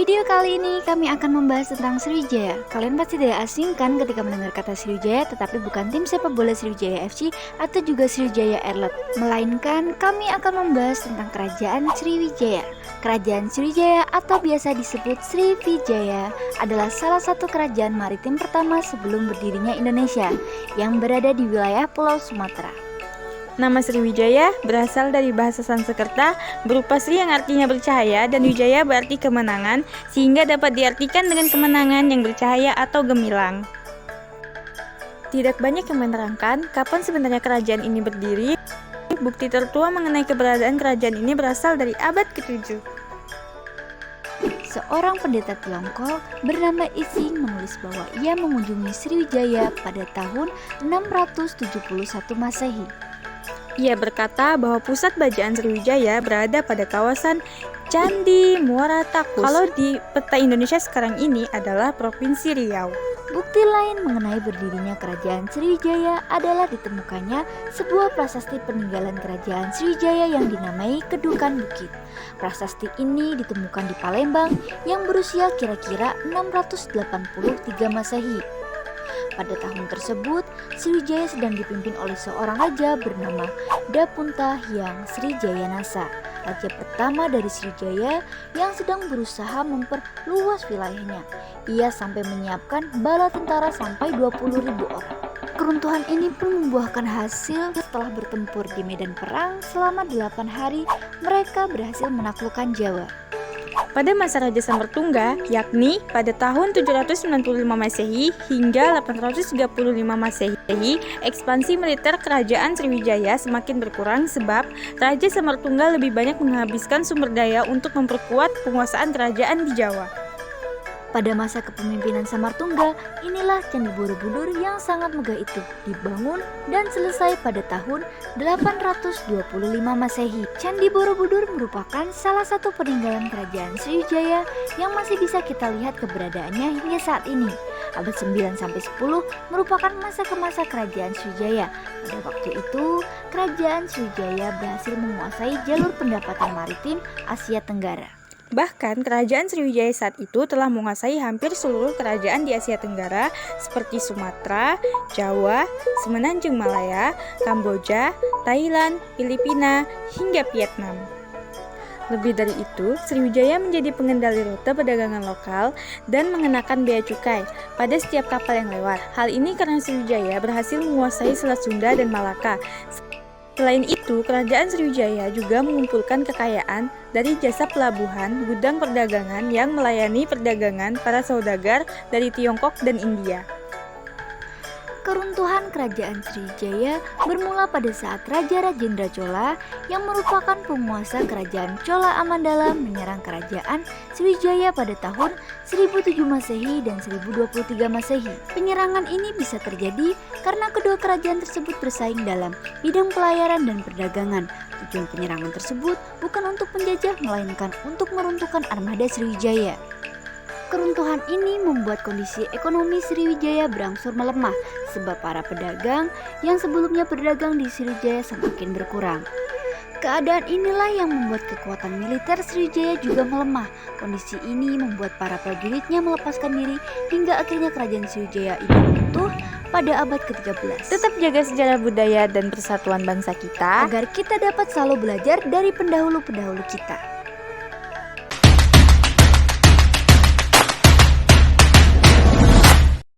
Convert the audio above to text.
video kali ini kami akan membahas tentang Sriwijaya. Kalian pasti tidak asing kan ketika mendengar kata Sriwijaya, tetapi bukan tim sepak bola Sriwijaya FC atau juga Sriwijaya Airlot, melainkan kami akan membahas tentang Kerajaan Sriwijaya. Kerajaan Sriwijaya atau biasa disebut Sriwijaya adalah salah satu kerajaan maritim pertama sebelum berdirinya Indonesia yang berada di wilayah Pulau Sumatera. Nama Sriwijaya berasal dari bahasa Sanskerta berupa Sri yang artinya bercahaya dan Wijaya berarti kemenangan, sehingga dapat diartikan dengan kemenangan yang bercahaya atau gemilang. Tidak banyak yang menerangkan kapan sebenarnya kerajaan ini berdiri. Bukti tertua mengenai keberadaan kerajaan ini berasal dari abad ke-7. Seorang pendeta Tiongkok bernama Ising menulis bahwa ia mengunjungi Sriwijaya pada tahun 671 Masehi. Ia berkata bahwa pusat bajaan Sriwijaya berada pada kawasan Candi Muara Takus. Kalau di peta Indonesia sekarang ini adalah Provinsi Riau. Bukti lain mengenai berdirinya kerajaan Sriwijaya adalah ditemukannya sebuah prasasti peninggalan kerajaan Sriwijaya yang dinamai Kedukan Bukit. Prasasti ini ditemukan di Palembang yang berusia kira-kira 683 Masehi. Pada tahun tersebut, Sriwijaya sedang dipimpin oleh seorang raja bernama Dapunta Hyang Srijayanasa, raja pertama dari Sriwijaya yang sedang berusaha memperluas wilayahnya. Ia sampai menyiapkan bala tentara sampai 20.000 orang. Keruntuhan ini pun membuahkan hasil. Setelah bertempur di medan perang selama 8 hari, mereka berhasil menaklukkan Jawa. Pada masa Raja Samertungga, yakni pada tahun 795 Masehi hingga 835 Masehi, ekspansi militer kerajaan Sriwijaya semakin berkurang sebab Raja Samertungga lebih banyak menghabiskan sumber daya untuk memperkuat penguasaan kerajaan di Jawa. Pada masa kepemimpinan Samartungga, inilah Candi Borobudur yang sangat megah itu dibangun dan selesai pada tahun 825 Masehi. Candi Borobudur merupakan salah satu peninggalan kerajaan Sriwijaya yang masih bisa kita lihat keberadaannya hingga saat ini. Abad 9 sampai 10 merupakan masa ke masa kerajaan Sriwijaya. Pada waktu itu, kerajaan Sriwijaya berhasil menguasai jalur pendapatan maritim Asia Tenggara. Bahkan kerajaan Sriwijaya saat itu telah menguasai hampir seluruh kerajaan di Asia Tenggara seperti Sumatera, Jawa, Semenanjung Malaya, Kamboja, Thailand, Filipina, hingga Vietnam. Lebih dari itu, Sriwijaya menjadi pengendali rute perdagangan lokal dan mengenakan bea cukai pada setiap kapal yang lewat. Hal ini karena Sriwijaya berhasil menguasai Selat Sunda dan Malaka. Selain itu, kerajaan Sriwijaya juga mengumpulkan kekayaan dari jasa pelabuhan, gudang perdagangan yang melayani perdagangan para saudagar dari Tiongkok dan India. Keruntuhan kerajaan Sriwijaya bermula pada saat Raja Rajendra Chola yang merupakan penguasa kerajaan Chola Amandala menyerang kerajaan Sriwijaya pada tahun 1007 Masehi dan 1023 Masehi. Penyerangan ini bisa terjadi karena kedua kerajaan tersebut bersaing dalam bidang pelayaran dan perdagangan. Tujuan penyerangan tersebut bukan untuk penjajah melainkan untuk meruntuhkan armada Sriwijaya. Keruntuhan ini membuat kondisi ekonomi Sriwijaya berangsur melemah sebab para pedagang yang sebelumnya berdagang di Sriwijaya semakin berkurang. Keadaan inilah yang membuat kekuatan militer Sriwijaya juga melemah. Kondisi ini membuat para prajuritnya melepaskan diri hingga akhirnya kerajaan Sriwijaya itu runtuh pada abad ke-13. Tetap jaga sejarah budaya dan persatuan bangsa kita agar kita dapat selalu belajar dari pendahulu-pendahulu kita.